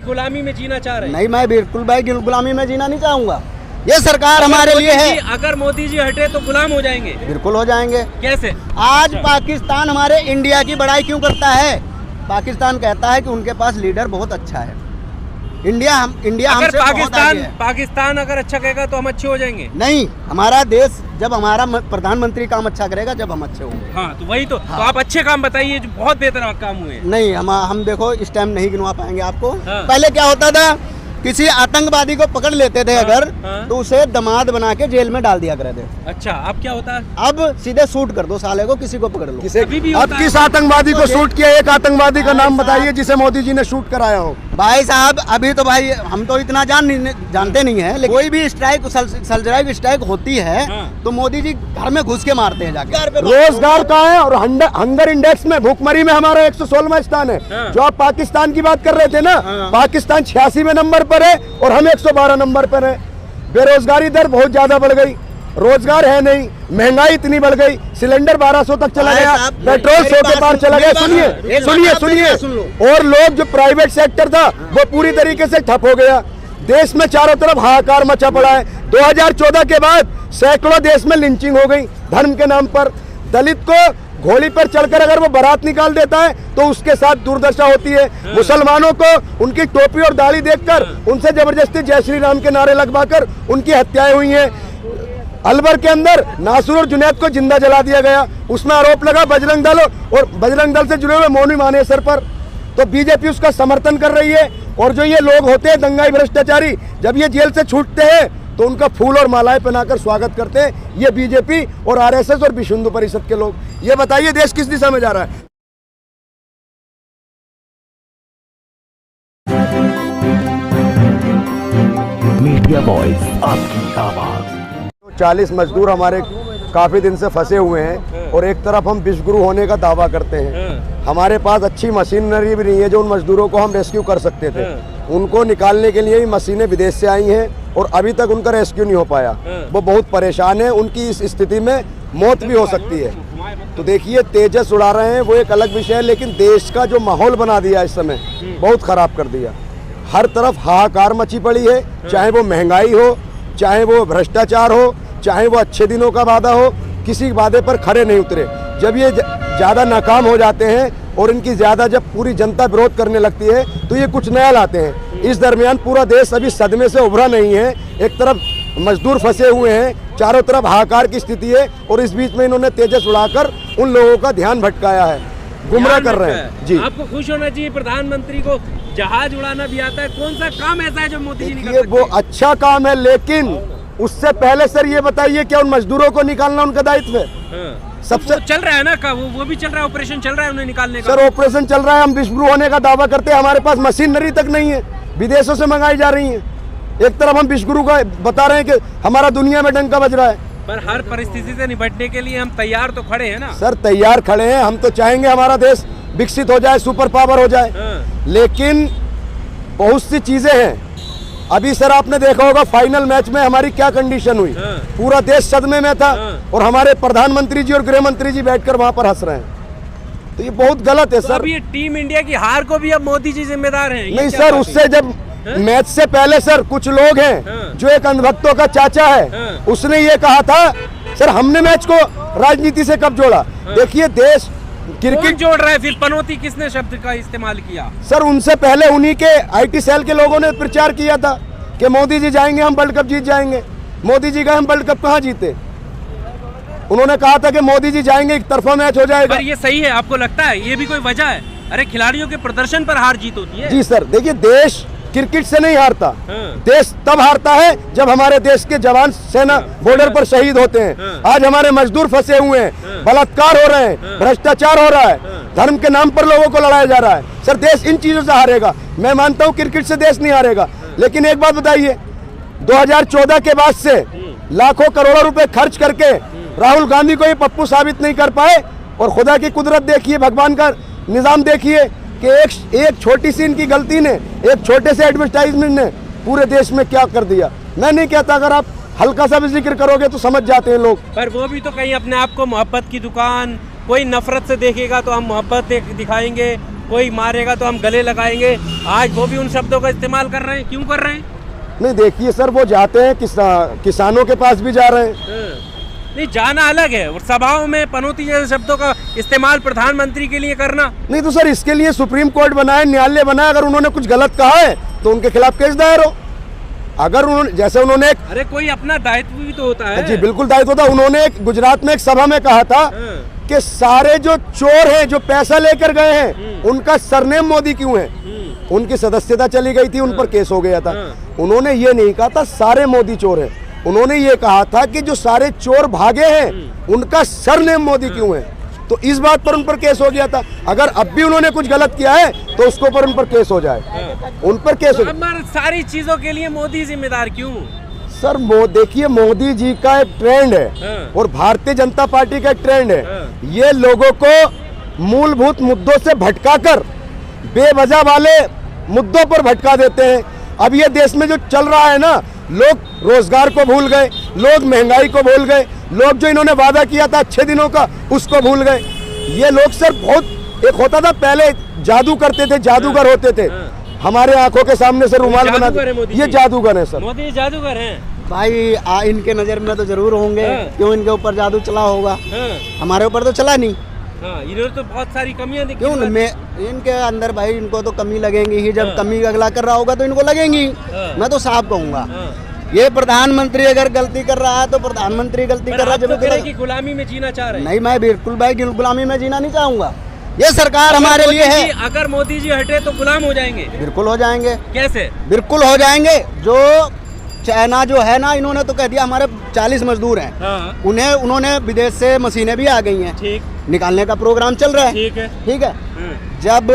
गुलामी में जीना चाह रहे हैं? नहीं, मैं बिल्कुल भाई गुलामी में जीना नहीं चाहूँगा। ये सरकार हमारे लिए है। अगर मोदी जी हटे तो गुलाम हो जाएंगे? बिल्कुल हो जाएंगे। कैसे? आज पाकिस्तान हमारे इंडिया की बड़ाई क्यों करता है? पाकिस्तान कहता है कि उनके पास लीडर बहुत अच्छा है। इंडिया अगर पाकिस्तान अगर अच्छा कहेगा तो हम अच्छे हो जाएंगे? नहीं, हमारा देश जब हमारा प्रधानमंत्री काम अच्छा करेगा जब हम अच्छे होंगे। हाँ, तो वही तो। हाँ। तो आप अच्छे काम बताइए जो बहुत बेहतर काम हुए। नहीं, हम देखो इस टाइम नहीं गिनवा पाएंगे आपको। हाँ। पहले क्या होता था, किसी आतंकवादी को पकड़ लेते थे अगर, तो उसे दामाद बना के जेल में डाल दिया करते थे। अच्छा, अब क्या होता है? अब सीधे शूट कर दो साले को, किसी को पकड़ लो। अब किस आतंकवादी को शूट किया? एक आतंकवादी का नाम बताइए जिसे मोदी जी ने शूट कराया हो। भाई साहब, अभी तो भाई हम तो इतना जानते नहीं है, लेकिन कोई भी स्ट्राइक स्ट्राइक होती है तो मोदी जी घर में घुस के मारते हैं जाके। रोजगार का है और हंगर इंडेक्स में, भूखमरी में हमारा 116वां स्थान है। जो आप पाकिस्तान की बात कर रहे थे ना, पाकिस्तान 86वें नंबर पर है और हम 112 नंबर पर है। बेरोजगारी दर बहुत ज्यादा बढ़ गई, रोजगार है नहीं, महंगाई इतनी बढ़ गई, सिलेंडर 1200 तक चला गया, पेट्रोल 100 के पार चला गया। सुनिए, और लोग जो प्राइवेट सेक्टर था वो पूरी तरीके से ठप हो गया। देश में चारों तरफ हाहाकार मचा पड़ा है। 2014 के बाद सैकड़ों देश में लिंचिंग हो गई धर्म के नाम पर। दलित को घोड़ी पर चढ़कर अगर वो बारात निकाल देता है तो उसके साथ दुर्दशा होती है। मुसलमानों को उनकी टोपी और दाढ़ी देखकर उनसे जबरदस्ती जय श्री राम के नारे लगवाकर उनकी हत्याएं हुई हैं। अलवर के अंदर नासुर और जुनैद को जिंदा जला दिया गया। उसमें आरोप लगा बजरंग दल से जुड़े हुए मौनी मानेसर पर। तो बीजेपी उसका समर्थन कर रही है। और जो ये लोग होते हैं दंगाई भ्रष्टाचारी, जब ये जेल से छूटते हैं तो उनका फूल और मालाएं पहनाकर स्वागत करते हैं ये बीजेपी और आरएसएस और विश्व हिंदू परिषद के लोग। ये बताइए देश किस दिशा में जा रहा है? मीडिया वॉइस, आपकी आवाज। 40 मजदूर हमारे काफी दिन से फंसे हुए हैं और एक तरफ हम विश्वगुरु होने का दावा करते हैं। हमारे पास अच्छी मशीनरी भी नहीं है जो उन मजदूरों को हम रेस्क्यू कर सकते थे। उनको निकालने के लिए ही मशीनें विदेश से आई हैं और अभी तक उनका रेस्क्यू नहीं हो पाया। वो बहुत परेशान है, उनकी इस स्थिति में मौत भी हो सकती है। तो देखिए, तेजस उड़ा रहे हैं वो एक अलग विषय है, लेकिन देश का जो माहौल बना दिया इस समय बहुत खराब कर दिया। हर तरफ हाहाकार मची पड़ी है, चाहे वो महंगाई हो, चाहे वो भ्रष्टाचार हो, चाहे वो अच्छे दिनों का वादा हो, किसी वादे पर खरे नहीं उतरे। जब ये ज़्यादा नाकाम हो जाते हैं और इनकी ज़्यादा जब पूरी जनता विरोध करने लगती है तो ये कुछ नया लाते हैं। इस दरमियान पूरा देश अभी सदमे से उभरा नहीं है। एक तरफ मजदूर फंसे हुए हैं, चारों तरफ हाहाकार की स्थिति है और इस बीच में इन्होंने तेजस उड़ाकर उन लोगों का ध्यान भटकाया है, गुमराह कर रहे हैं। जी, आपको खुश होना चाहिए, प्रधानमंत्री को जहाज उड़ाना भी आता है। कौन सा काम ऐसा है जो मोदी जी ने? वो अच्छा काम है, लेकिन उससे पहले सर ये बताइए क्या उन मजदूरों को निकालना उनका दायित्व है? सबसे चल रहा है ना, वो भी चल रहा है, ऑपरेशन चल रहा है उन्हें निकालने का। सर ऑपरेशन चल रहा है, हम विश्वगुरु होने का दावा करते हैं, हमारे पास मशीनरी तक नहीं है, विदेशों से मंगाई जा रही है। एक तरफ हम विश्वगुरु का बता रहे हैं कि हमारा दुनिया में डंका बज रहा है, पर हर परिस्थिति से निपटने के लिए हम तैयार तो खड़े हैं ना। सर तैयार खड़े हैं, हम तो चाहेंगे हमारा देश विकसित हो जाए, सुपर पावर हो जाए, लेकिन बहुत सी चीजें हैं। अभी सर आपने देखा होगा फाइनल मैच में हमारी क्या कंडीशन हुई। पूरा देश सदमे में था और हमारे प्रधानमंत्री जी और गृह मंत्री जी बैठकर वहां पर हंस रहे हैं। तो ये बहुत गलत है सर। अब ये टीम इंडिया की हार को भी अब मोदी जी जिम्मेदार हैं? नहीं सर, उससे जब मैच से पहले सर कुछ लोग हैं जो एक अंधभक्तों का चाचा है, उसने ये कहा था सर हमने मैच को राजनीति से कब जोड़ा। देखिए देश क्रिकेट जोड़ रहा है, फिर पनौती किसने शब्द का इस्तेमाल किया? सर उनसे पहले उन्हीं के आईटी सेल के लोगों ने प्रचार किया था कि मोदी जी जाएंगे हम वर्ल्ड कप जीत जाएंगे। मोदी जी गए, हम वर्ल्ड कप कहाँ जीते? उन्होंने कहा था कि मोदी जी जाएंगे, एक तरफा मैच हो जाएगा। पर ये सही है? आपको लगता है ये भी कोई वजह है? अरे खिलाड़ियों के प्रदर्शन पर हार जीत होती है। जी सर, देखिए देश क्रिकेट से नहीं हारता। देश तब हारता है जब हमारे देश के जवान सेना बॉर्डर पर शहीद होते हैं। आज हमारे मजदूर फंसे हुए हैं, बलात्कार हो रहे हैं, भ्रष्टाचार हो रहा है, धर्म के नाम पर लोगों को लड़ाया जा रहा है। सर देश इन चीजों से हारेगा। मैं मानता हूँ क्रिकेट से देश नहीं हारेगा, लेकिन एक बात बताइए, 2014 के बाद से लाखों करोड़ों रुपए खर्च करके राहुल गांधी को ये पप्पू साबित नहीं कर पाए। और खुदा की कुदरत देखिए, भगवान का निजाम देखिए कि एक छोटी सी इनकी गलती ने, एक छोटे से एडवर्टाइजमेंट ने पूरे देश में क्या कर दिया। मैं नहीं कहता, अगर आप हल्का सा भी जिक्र करोगे तो समझ जाते हैं लोग। पर वो भी तो कहीं अपने आप को मोहब्बत की दुकान, कोई नफरत से देखेगा तो हम मोहब्बत दिखाएंगे, कोई मारेगा तो हम गले लगाएंगे, आज वो भी उन शब्दों का इस्तेमाल कर रहे हैं, क्यों कर रहे हैं? नहीं देखिए सर, वो जाते हैं किसानों के पास भी जा रहे हैं। नहीं, जाना अलग है और सभाओं में पनौती जैसे शब्दों का इस्तेमाल प्रधानमंत्री के लिए करना। नहीं तो सर इसके लिए सुप्रीम कोर्ट बनाए, न्यायालय बनाए, अगर उन्होंने कुछ गलत कहा है तो उनके खिलाफ केस दायर हो। अगर उन्होंने जैसे उन्होंने अरे कोई अपना दायित्व भी तो होता है। जी बिल्कुल दायित्व था। उन्होंने गुजरात में एक सभा में कहा था कि सारे जो चोर हैं जो पैसा लेकर गए हैं उनका सरनेम मोदी क्यों है। उनकी सदस्यता चली गई थी, उन पर केस हो गया था। उन्होंने ये नहीं कहा था सारे मोदी चोर हैं, उन्होंने ये कहा था कि जो सारे चोर भागे हैं उनका सरनेम मोदी क्यों है। तो इस बात पर उन पर केस हो गया था। अगर अब भी उन्होंने कुछ गलत किया है तो उसके ऊपर उन पर केस हो जाए, उन पर केस हो जाए। सारी चीजों के लिए मोदी जिम्मेदार क्यों? सर देखिए मोदी जी का एक ट्रेंड है और भारतीय जनता पार्टी का एक ट्रेंड है, ये लोगों को मूलभूत मुद्दों से भटकाकर बेवजह वाले मुद्दों पर भटका देते हैं। अब ये देश में जो चल रहा है ना, लोग रोजगार को भूल गए, लोग महंगाई को भूल गए, लोग जो इन्होंने वादा किया था अच्छे दिनों का उसको भूल गए। ये लोग सर बहुत एक होता था पहले जादू करते थे, जादूगर होते थे, हमारे आंखों के सामने से रुमाल बना, ये जादूगर है सर। मोदी जादूगर हैं भाई। इनके नजर में तो जरूर होंगे, क्यों इनके ऊपर जादू चला होगा, हमारे ऊपर तो चला नहीं। इन्होंने तो बहुत सारी कमियां दिखी। क्यों इनके अंदर भाई इनको तो कमी लगेंगी ही, जब कमी अगला कर रहा होगा तो इनको लगेंगी। मैं तो साफ कहूंगा, ये प्रधानमंत्री अगर गलती कर रहा है तो प्रधानमंत्री गलती कर रहा है, जब की गुलामी में जीना चाह रहे हैं। नहीं, मैं बिल्कुल भाई गुलामी में जीना नहीं चाहूंगा। ये सरकार हमारे लिए है। अगर मोदी जी हटे तो गुलाम हो जाएंगे। बिल्कुल हो जाएंगे। कैसे? बिल्कुल हो जाएंगे। जो चाइना जो है ना, इन्होंने तो कह दिया हमारे 40 मजदूर हैं, उन्होंने विदेश से मशीनें भी आ गई हैं, ठीक, निकालने का प्रोग्राम चल रहा है। ठीक है। जब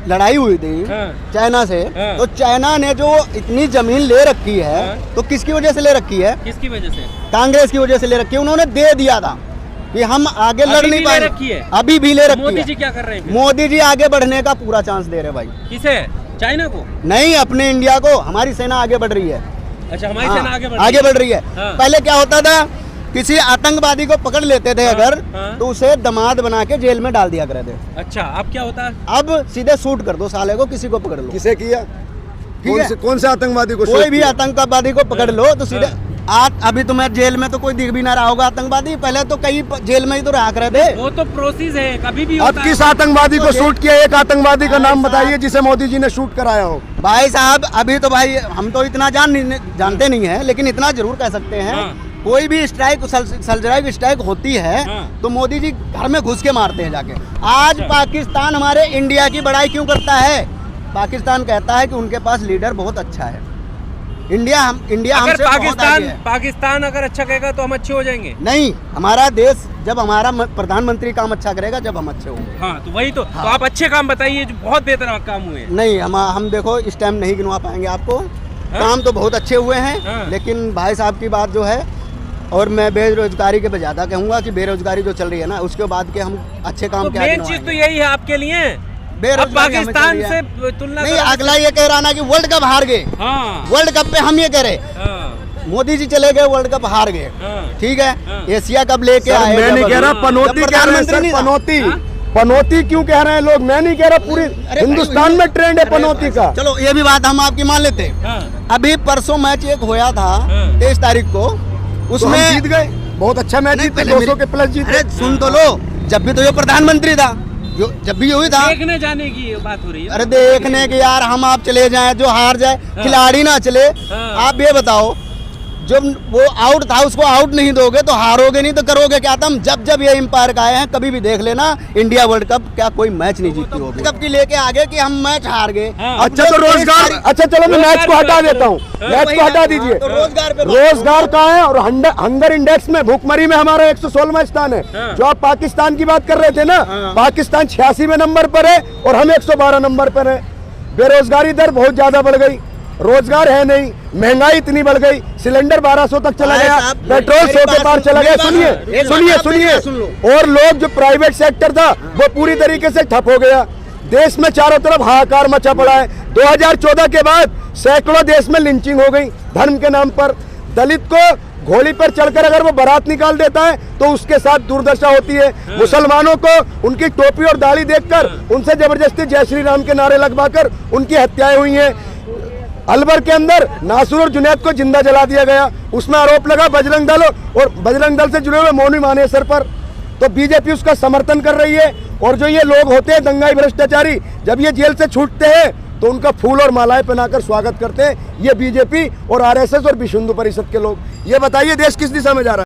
लड़ाई हुई थी चाइना से, तो चाइना ने जो इतनी जमीन ले रखी है तो किसकी वजह से ले रखी है? किसकी वजह से? कांग्रेस की वजह से ले रखी है। उन्होंने दे दिया था कि हम आगे लड़ नहीं पाएंगे, अभी भी ले रखी है। मोदी जी क्या कर रहे हैं? मोदी जी आगे बढ़ने का पूरा चांस दे रहे भाई। किसे? चाइना को? नहीं, अपने इंडिया को। हमारी सेना आगे बढ़ रही है। अच्छा, हमारी सेना आगे बढ़ रही है। पहले क्या होता था, किसी आतंकवादी को पकड़ लेते थे अगर, तो उसे दामाद बना के जेल में डाल दिया करते थे। अच्छा, अब क्या होता है? अब सीधे शूट कर दो साले को, किसी को पकड़ लो। किसे किया? कौन से आतंकवादी को? कोई भी आतंकवादी को पकड़ लो तो सीधे अभी तुम्हें जेल में तो कोई दिख भी ना रहा होगा आतंकवादी। पहले तो कई जेल में ही तो रहा करे थे। वो तो प्रोसेस है, कभी भी अब किस आतंकवादी को शूट किया? एक आतंकवादी का नाम बताइए जिसे मोदी जी ने शूट कराया हो। भाई साहब, अभी तो भाई हम तो इतना जानते नहीं है, लेकिन इतना जरूर कह सकते हैं, कोई भी सर्जिकल स्ट्राइक होती है तो मोदी जी घर में घुस के मारते हैं जाके। आज पाकिस्तान हमारे इंडिया की बड़ाई क्यों करता है? पाकिस्तान कहता है कि उनके पास लीडर बहुत अच्छा है। इंडिया हमसे बहुत आगे है। पाकिस्तान अगर अच्छा कहेगा तो हम अच्छे हो जाएंगे। नहीं, हमारा देश जब हमारा प्रधानमंत्री काम अच्छा करेगा जब हम अच्छे होंगे। हाँ, तो वही तो। हाँ। तो आप अच्छे काम बताइए जो बहुत बेहतर काम हुए। नहीं, हम देखो इस टाइम नहीं गिनवा पाएंगे आपको। काम तो बहुत अच्छे हुए हैं, लेकिन भाई साहब की बात जो है, और मैं बेरोजगारी के ज्यादा कहूँगा कि बेरोजगारी जो चल रही है ना, उसके बाद के हम अच्छे काम क्या मेन चीज तो यही है आपके लिए। पाकिस्तान से तुलना नहीं, अगला ये कह रहा ना कि वर्ल्ड कप हार गए। वर्ल्ड कप पे हम ये कह रहे, मोदी जी चले गए, वर्ल्ड कप हार गए, ठीक है। एशिया कप लेके आए। मैं नहीं कह रहा पनौती कह रहे हैं, पनौती क्यों कह रहे हैं लोग? मैं नहीं कह रहा, पूरी हिंदुस्तान में ट्रेंड है पनौती का। चलो ये भी बात हम आपकी मान लेते। अभी परसों मैच एक होया था 23 तारीख को, उसमें जीत गए, बहुत अच्छा मैच जीते, 200 के प्लस जीते। सुन तो लो, जब भी तो ये प्रधानमंत्री था, जब भी हुई था, देखने जाने की बात हो रही है। अरे देखने के यार, हम आप चले जाएं, जो हार जाए, खिलाड़ी ना चले। आप ये बताओ, जब वो आउट था उसको आउट नहीं दोगे तो हारोगे नहीं तो करोगे क्या? तुम जब ये एम्पायर का आए हैं, कभी भी देख लेना, इंडिया वर्ल्ड कप क्या कोई मैच नहीं जीती होगी। कब की लेके आगे कि हम मैच हार गए। अच्छा तो रोजगार, अच्छा चलो मैं मैच को हटा देता हूँ, मैच को हटा दीजिए। रोजगार कहाँ है? और हंगर इंडेक्स में, भूखमरी में हमारा 116वां स्थान है। जो आप पाकिस्तान की बात कर रहे थे ना, पाकिस्तान 86वें नंबर पर है और हम 112 नंबर पर है। बेरोजगारी दर बहुत ज्यादा बढ़ गई, रोजगार है नहीं, महंगाई इतनी बढ़ गई, सिलेंडर 1200 तक चला गया, पेट्रोल 100 के पार चला गया। सुनिए, और लोग जो प्राइवेट सेक्टर था वो पूरी तरीके से ठप हो गया। देश में चारों तरफ हाहाकार मचा पड़ा है। 2014 के बाद सैकड़ों देश में लिंचिंग हो गई धर्म के नाम पर। दलित को घोड़ी पर चढ़कर अगर वो बारात निकाल देता है तो उसके साथ दुर्दशा होती है। मुसलमानों को उनकी टोपी और दाढ़ी देखकर उनसे जबरदस्ती जय श्री राम के नारे लगवाकर उनकी हत्याएं हुई हैं। अलवर के अंदर नासुर और जुनैद को जिंदा जला दिया गया, उसमें आरोप लगा बजरंग दल और बजरंग दल से जुड़े हुए मौनी मानेसर पर, तो बीजेपी उसका समर्थन कर रही है। और जो ये लोग होते हैं दंगाई भ्रष्टाचारी, जब ये जेल से छूटते हैं तो उनका फूल और मालाएं पहनाकर स्वागत करते हैं ये बीजेपी और आरएसएस और विश्व हिंदू परिषद के लोग। ये बताइए देश किस दिशा में जा रहा है?